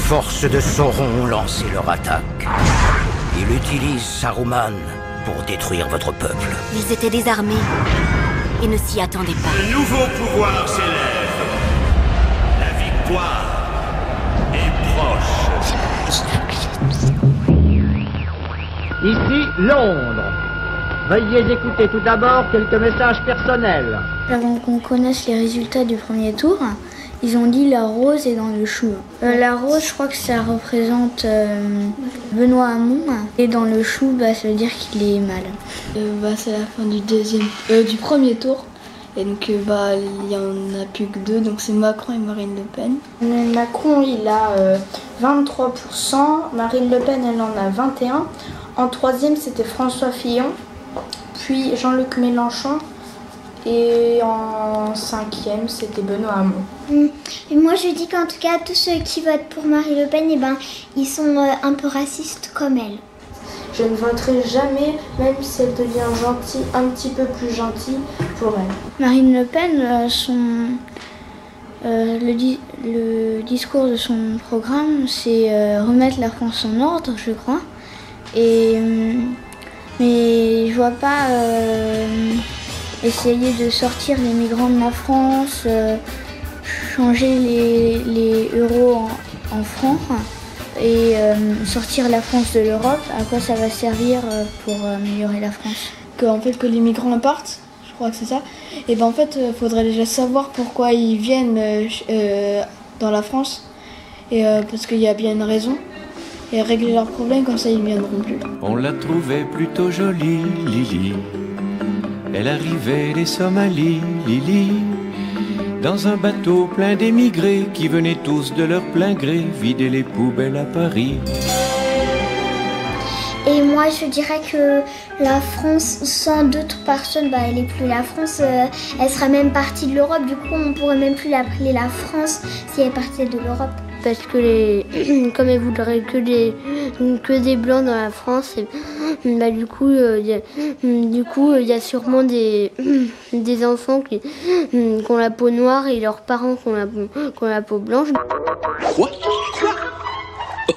forces de Sauron ont lancé leur attaque. Ils utilisent Saruman pour détruire votre peuple. Ils étaient désarmés et ne s'y attendaient pas. Le nouveau pouvoir s'élève. La victoire est proche. Ici, Londres. Veuillez écouter tout d'abord quelques messages personnels. Avant qu'on connaisse les résultats du premier tour, ils ont dit la rose est dans le chou. La rose, je crois que ça représente Benoît Hamon. Et dans le chou, ça veut dire qu'il est mal. C'est la fin du premier tour. Et donc il y en a plus que deux, donc c'est Macron et Marine Le Pen. Macron il a 23%, Marine Le Pen elle en a 21%. En troisième c'était François Fillon, puis Jean-Luc Mélenchon. Et en cinquième, c'était Benoît Hamon. Et moi, je dis qu'en tout cas, tous ceux qui votent pour Marine Le Pen, ils sont un peu racistes comme elle. Je ne voterai jamais, même si elle devient gentille, un petit peu plus gentille pour elle. Marine Le Pen, le discours de son programme, c'est remettre la France en ordre, je crois. Mais je vois pas... essayer de sortir les migrants de la France, changer les euros en francs et sortir la France de l'Europe. À quoi ça va servir pour améliorer la France? Que les migrants partent, je crois que c'est ça. Et en fait, faudrait déjà savoir pourquoi ils viennent dans la France. Et parce qu'il y a bien une raison. Et régler leurs problèmes, comme ça ils ne viendront plus. On la trouvait plutôt jolie, Lily. Elle arrivait des Somalies, Lily, dans un bateau plein d'émigrés qui venaient tous de leur plein gré vider les poubelles à Paris. Et moi, je dirais que la France, sans d'autres personnes, elle n'est plus la France. Elle sera même partie de l'Europe. Du coup, on pourrait même plus l'appeler la France si elle partait de l'Europe. Parce que comme elle voudrait que des blancs dans la France, du coup il y a sûrement des enfants qui ont la peau noire et leurs parents qui ont la peau blanche. Quoi?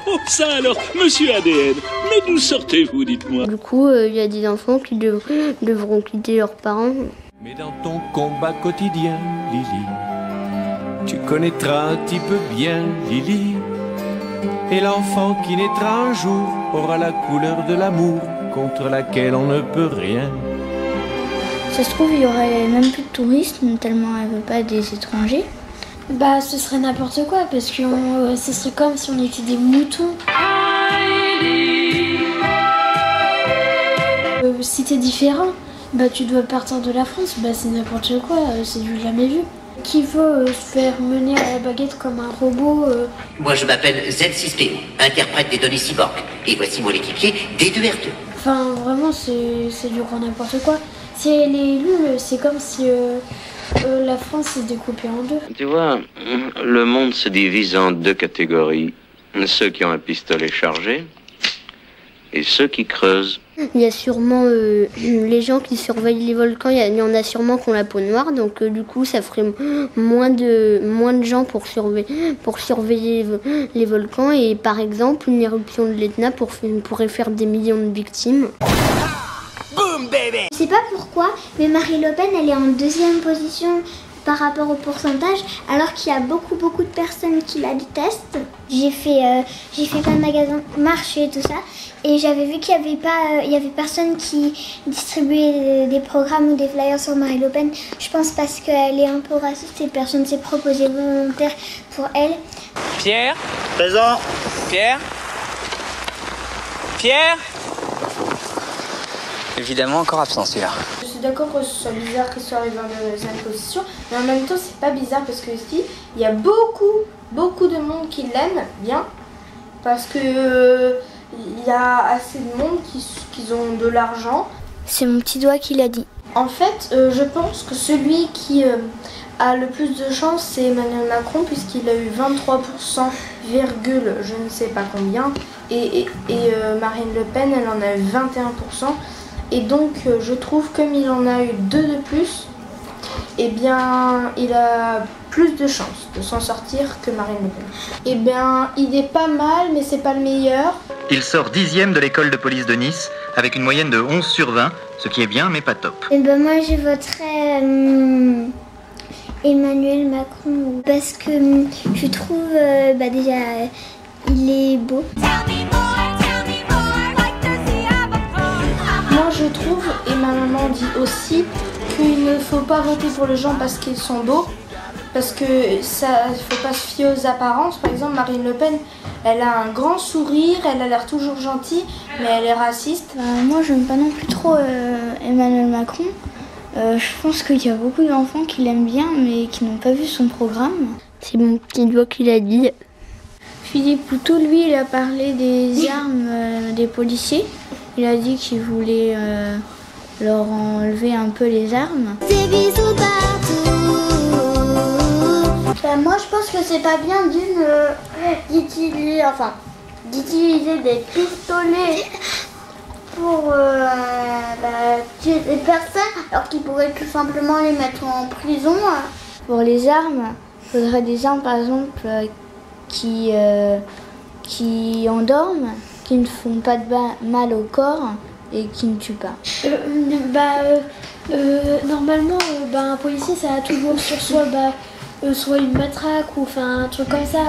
Oh ça alors, monsieur ADN, mais d'où sortez-vous, dites-moi? Du coup, il y a des enfants qui devront quitter leurs parents. Mais dans ton combat quotidien, Lily, tu connaîtras un petit peu bien Lily. Et l'enfant qui naîtra un jour aura la couleur de l'amour contre laquelle on ne peut rien. Ça se trouve, il y aurait même plus de tourisme tellement elle veut pas des étrangers. Ce serait n'importe quoi parce que ce serait comme si on était des moutons. Si t'es différent, tu dois partir de la France, c'est n'importe quoi, c'est du jamais vu. Qui veut se faire mener à la baguette comme un robot Moi je m'appelle Z6PO, interprète des données cyborg. Et voici mon équipier D2R2. Enfin vraiment c'est du grand n'importe quoi. Si elle est élue, c'est comme si la France s'est découpée en deux. Tu vois, le monde se divise en deux catégories. Ceux qui ont un pistolet chargé et ceux qui creusent. Il y a sûrement les gens qui surveillent les volcans, il y en a sûrement qui ont la peau noire, donc du coup ça ferait moins de gens pour surveiller les volcans, et par exemple une éruption de l'Etna pourrait faire des millions de victimes. Boom, baby! Je sais pas pourquoi, mais Marine Le Pen elle est en deuxième position par rapport au pourcentage, alors qu'il y a beaucoup de personnes qui la détestent. J'ai fait plein de magasins, marchés et tout ça, et j'avais vu qu'il y avait personne qui distribuait des programmes ou des flyers sur Marine Le Pen. Je pense parce qu'elle est un peu raciste et personne ne s'est proposé volontaire pour elle. Pierre? Présent. Pierre? Pierre? Évidemment encore absent celui-là. Je suis d'accord que ce soit bizarre qu'il soit arrivé en deuxième position, mais en même temps c'est pas bizarre parce que ici il y a beaucoup de monde qui l'aime bien, parce que il y a assez de monde qui ont de l'argent. C'est mon petit doigt qui l'a dit. En fait, je pense que celui qui a le plus de chance, c'est Emmanuel Macron, puisqu'il a eu 23%, je ne sais pas combien, et Marine Le Pen, elle en a eu 21%. Et donc, je trouve comme il en a eu 2 de plus, eh bien, il a plus de chances de s'en sortir que Marine Le Pen. Eh bien, il est pas mal, mais c'est pas le meilleur. Il sort 10e de l'école de police de Nice, avec une moyenne de 11 sur 20, ce qui est bien, mais pas top. Et ben moi, je voterais Emmanuel Macron, parce que je trouve, déjà, il est beau. Moi, je trouve, et ma maman dit aussi, qu'il ne faut pas voter pour les gens parce qu'ils sont beaux, parce que ça, faut pas se fier aux apparences. Par exemple, Marine Le Pen, elle a un grand sourire, elle a l'air toujours gentille, mais elle est raciste. Moi, j'aime pas non plus trop Emmanuel Macron. Je pense qu'il y a beaucoup d'enfants qui l'aiment bien, mais qui n'ont pas vu son programme. C'est mon petit doigt qui l'a dit. Philippe Poutou, lui, il a parlé des armes des policiers. Il a dit qu'il voulait leur enlever un peu les armes. Des bisous partout. Moi, je pense que c'est pas bien d'utiliser des pistolets pour tuer des personnes, alors qu'ils pourraient tout simplement les mettre en prison. Pour les armes, il faudrait des armes, par exemple, qui endorment, qui ne font pas de mal au corps et qui ne tuent pas. Normalement, un policier, ça a toujours sur soi soit une matraque ou un truc comme ça,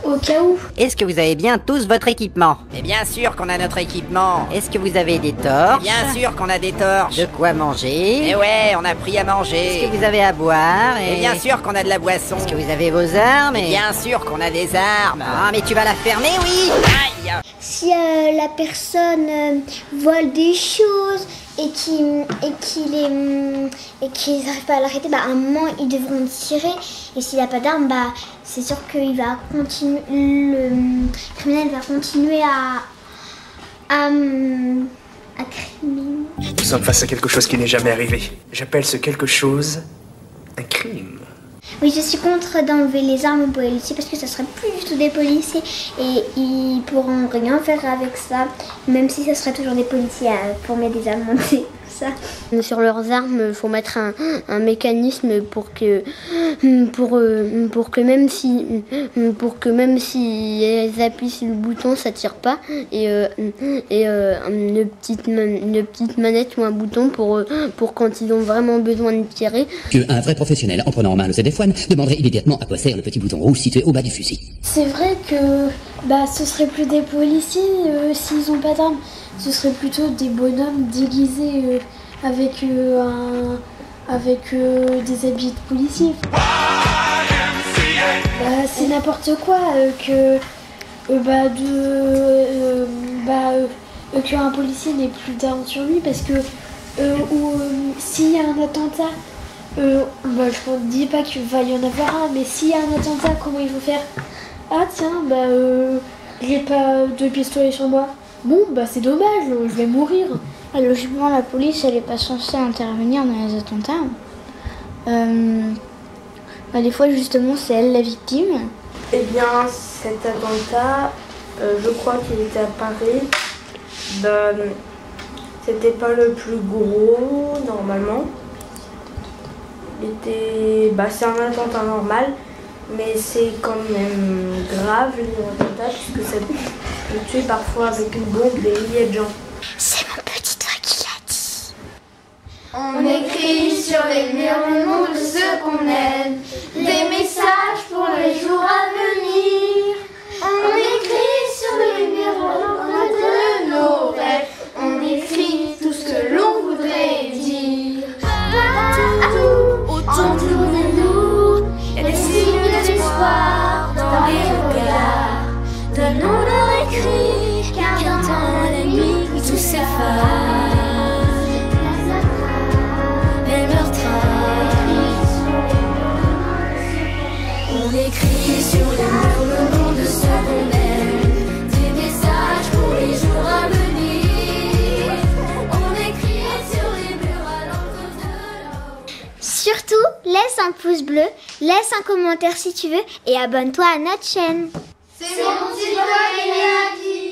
au cas où. Est-ce que vous avez bien tous votre équipement? Mais bien sûr qu'on a notre équipement. Est-ce que vous avez des torches? Bien sûr qu'on a des torches. De quoi manger? Eh ouais, on a pris à manger. Est-ce que vous avez à boire? Et bien sûr qu'on a de la boisson. Est-ce que vous avez vos armes? Et bien sûr qu'on a des armes. Ah, mais tu vas la fermer, oui? Aïe! Si la personne vole des choses et qu'ils n'arrivent pas à l'arrêter, à un moment ils devront tirer. Et s'il n'a pas d'arme, c'est sûr que le criminel va continuer à criminer. Nous sommes face à quelque chose qui n'est jamais arrivé. J'appelle ce quelque chose un crime. Oui, je suis contre d'enlever les armes aux policiers parce que ça serait plus du tout des policiers et ils pourront rien faire avec ça, même si ça serait toujours des policiers pour mettre des armes montées. Ça. Sur leurs armes, il faut mettre un mécanisme pour que même si elles appuient sur le bouton, ça tire pas, et une petite manette ou un bouton pour quand ils ont vraiment besoin de tirer. Un vrai professionnel, en prenant en main le ZF-1, demanderait immédiatement à quoi sert le petit bouton rouge situé au bas du fusil. C'est vrai que ce serait plus des policiers s'ils ont pas d'armes. Ce serait plutôt des bonhommes déguisés avec des habits de policiers. C'est n'importe quoi qu'un policier n'ait plus d'armes sur lui parce que s'il y a un attentat, je ne dis pas qu'il va y en avoir un, mais s'il y a un attentat, comment il faut faire? Ah tiens, j'ai pas de pistolet sur moi. Bon, c'est dommage, je vais mourir. Logiquement, la police, elle n'est pas censée intervenir dans les attentats. Des fois, justement, c'est elle la victime. Eh bien, cet attentat, je crois qu'il était à Paris. C'était pas le plus gros, normalement. C'est un attentat normal, mais c'est quand même grave, les attentats, puisque ça peut tuer parfois avec une bombe des milliers de gens. C'est mon petit doigt qui l'a dit. On écrit sur les murs le nom de ceux qu'on aime, des messages pour les jours à venir. On écrit sur les murs le nom de nos rêves, on écrit tout ce que l'on voudrait dire. Partout, autour de nous, il y a des signes d'espoir dans les regards. Donnons leur écrit, car dans la nuit tout s'efface. Les meurtres, on écrit sur les murs le nom de ceux qu'on aime, des messages pour les jours à venir. On écrit sur les murs à l'encre de l'eau. Surtout, laisse un pouce bleu, laisse un commentaire si tu veux et abonne-toi à notre chaîne. C'est mon petit doigt qui l'a dit.